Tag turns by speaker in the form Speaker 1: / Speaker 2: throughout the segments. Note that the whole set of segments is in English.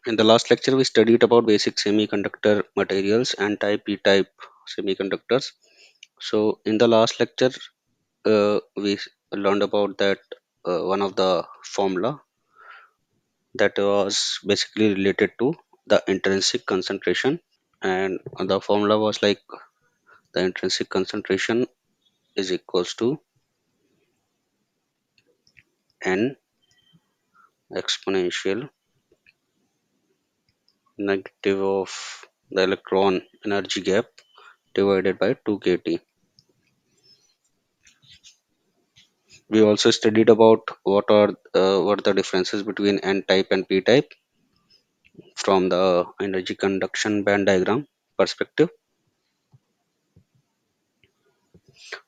Speaker 1: In the last lecture, we studied about basic semiconductor materials and type P-type semiconductors. So, in the last lecture, we learned about that one of the formula that was basically related to the intrinsic concentration, and the formula was like the intrinsic concentration is equals to n exponential negative of the electron energy gap divided by 2 kT. We also studied about what the differences between n type and p type from the energy conduction band diagram perspective.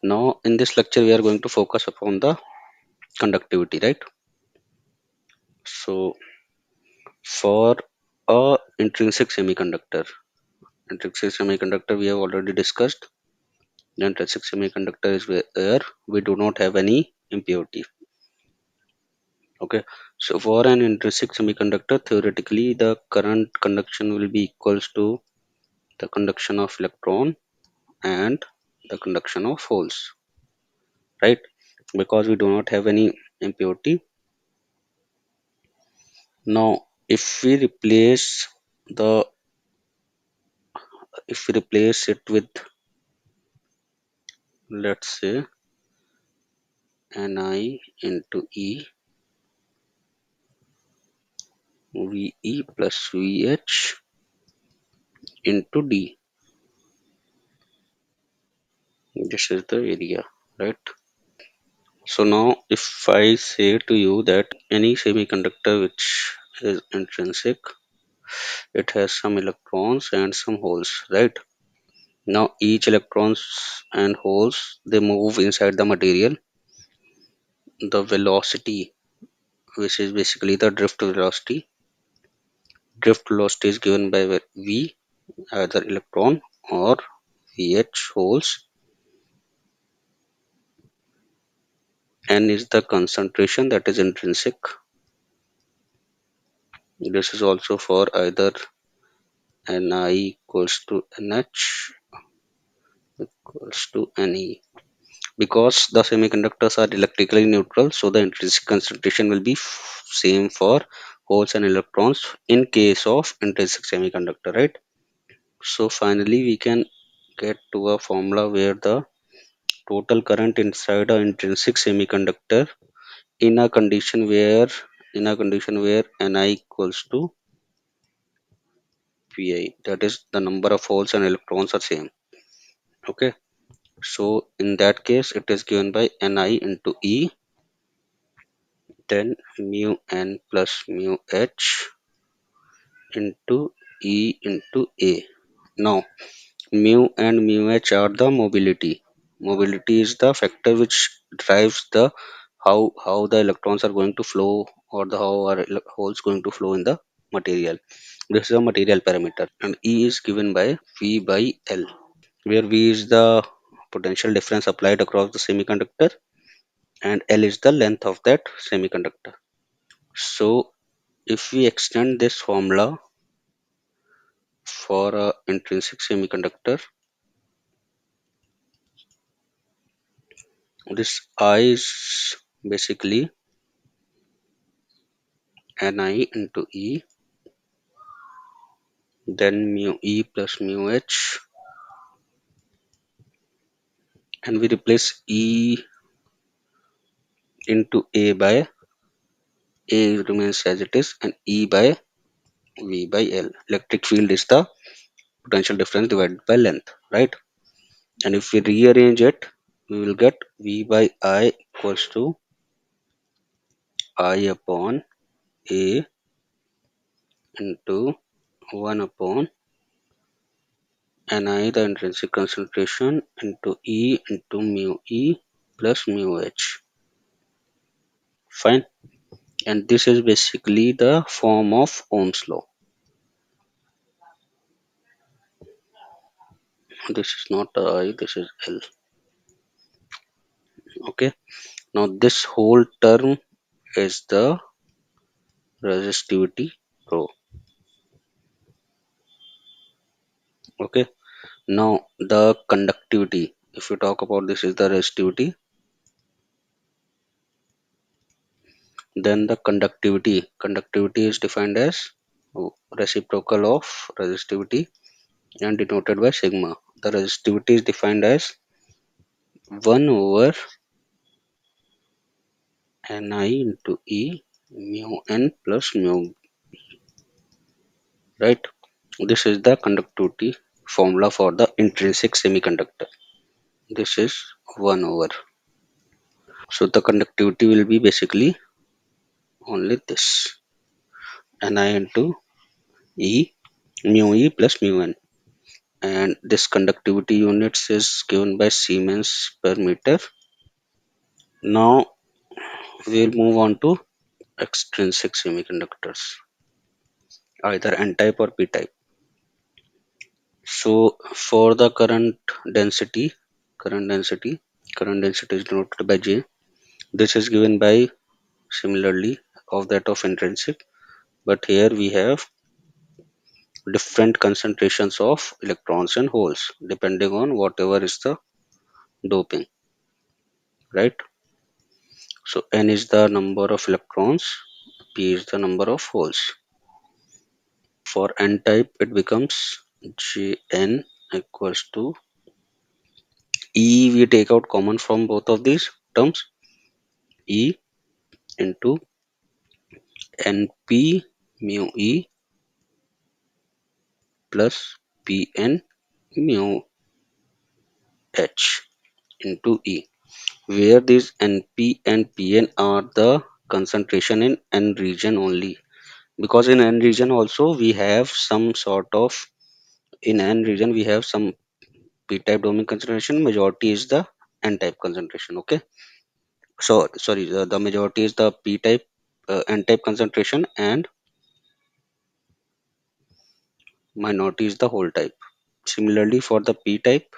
Speaker 1: Now in this lecture we are going to focus upon the conductivity, right? So for a intrinsic semiconductor we have already discussed. The intrinsic semiconductor is where we do not have any impurity. Okay, so for an intrinsic semiconductor, theoretically the current conduction will be equals to the conduction of electron and the conduction of holes, right? Because we do not have any impurity. Now the if we replace it with, let's say, Ni into E, Ve plus Vh into D, this is the area, right? So now if I say to you that any semiconductor which is intrinsic, it has some electrons and some holes, right? Now each electrons and holes, they move inside the material. The velocity, which is basically the drift velocity is given by V, either electron or Vh holes. N is the concentration that is intrinsic. This is also for either Ni equals to Nh equals to Ne. Because the semiconductors are electrically neutral, so the intrinsic concentration will be same for holes and electrons in case of intrinsic semiconductor, right? So finally we can get to a formula where the total current inside a intrinsic semiconductor in a condition where Ni equals to Pi, that is the number of holes and electrons are same. Okay, so in that case it is given by Ni into E, then mu n plus mu h into E into A. Now mu and mu h are the mobility. Mobility is the factor which drives the how the electrons are going to flow, or the how are holes going to flow in the material. This is a material parameter, and E is given by V by L, where V is the potential difference applied across the semiconductor and L is the length of that semiconductor. So if we extend this formula for a intrinsic semiconductor, this I is basically Ni into E, then mu E plus mu H, and we replace E into A remains as it is, and E by V by L. Electric field is the potential difference divided by length, right? And if we rearrange it, we will get V by I equals to I upon A into 1 upon Ni, the intrinsic concentration, into E into mu E plus mu H. Fine. And this is basically the form of Ohm's law. This is not I, this is L. Okay. Now this whole term is the resistivity rho. Okay. Now the conductivity. If you talk about this is the resistivity, then the conductivity. Conductivity is defined as reciprocal of resistivity and denoted by sigma. The resistivity is defined as 1 over Ni into E mu n plus mu, right? This is the conductivity formula for the intrinsic semiconductor. This is 1 over. So the conductivity will be basically only this Ni into E mu E plus mu n. And this conductivity units is given by Siemens per meter. Now we'll move on to extrinsic semiconductors, either n type or p type. So for the current density is denoted by J. This is given by similarly of that of intrinsic, but here we have different concentrations of electrons and holes depending on whatever is the doping, right? So n is the number of electrons, p is the number of holes. For n type it becomes Jn equals to E, we take out common from both of these terms, E into Np mu E plus Pn mu H into E, where these Np and Pn are the concentration in N region only. Because in N region also we have some sort of, in N region we have some p-type domain concentration, majority is the n-type concentration. Okay, so sorry, the majority is the p-type n-type concentration and minority is the whole type. Similarly for the p-type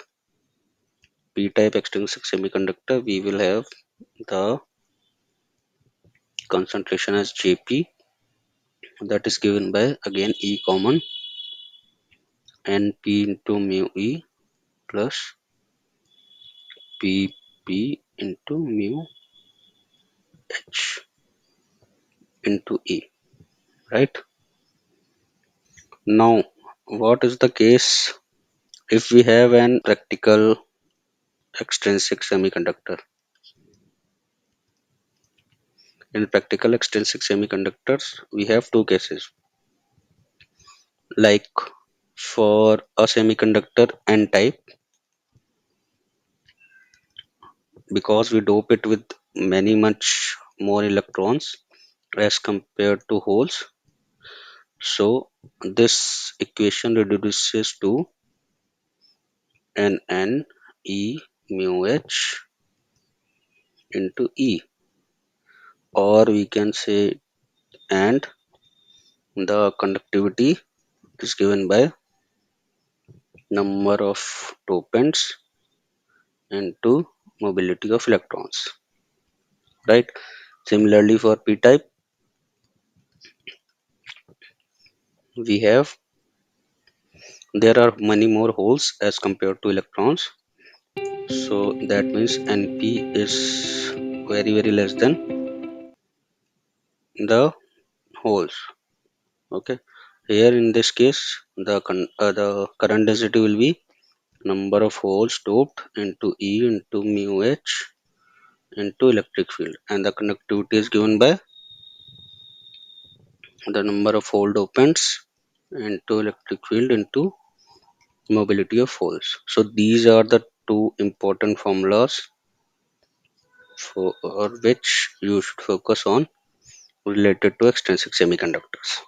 Speaker 1: extrinsic semiconductor, we will have the concentration as Jp, that is given by again E common Np into mu E plus Pp into mu H into E, right? Now what is the case if we have an practical extrinsic semiconductor? In practical extrinsic semiconductors, we have two cases. Like for a semiconductor N type, because we dope it with many much more electrons as compared to holes, so this equation reduces to N E mu H into E, or we can say, and the conductivity is given by number of dopants into mobility of electrons, right? Similarly for p type, we have, there are many more holes as compared to electrons, so that means Np is very less than the holes. Okay, here in this case the current density will be number of holes doped into E into mu H into electric field, and the conductivity is given by the number of hole dopants into electric field into mobility of holes. So these are the two important formulas for which you should focus on related to extrinsic semiconductors.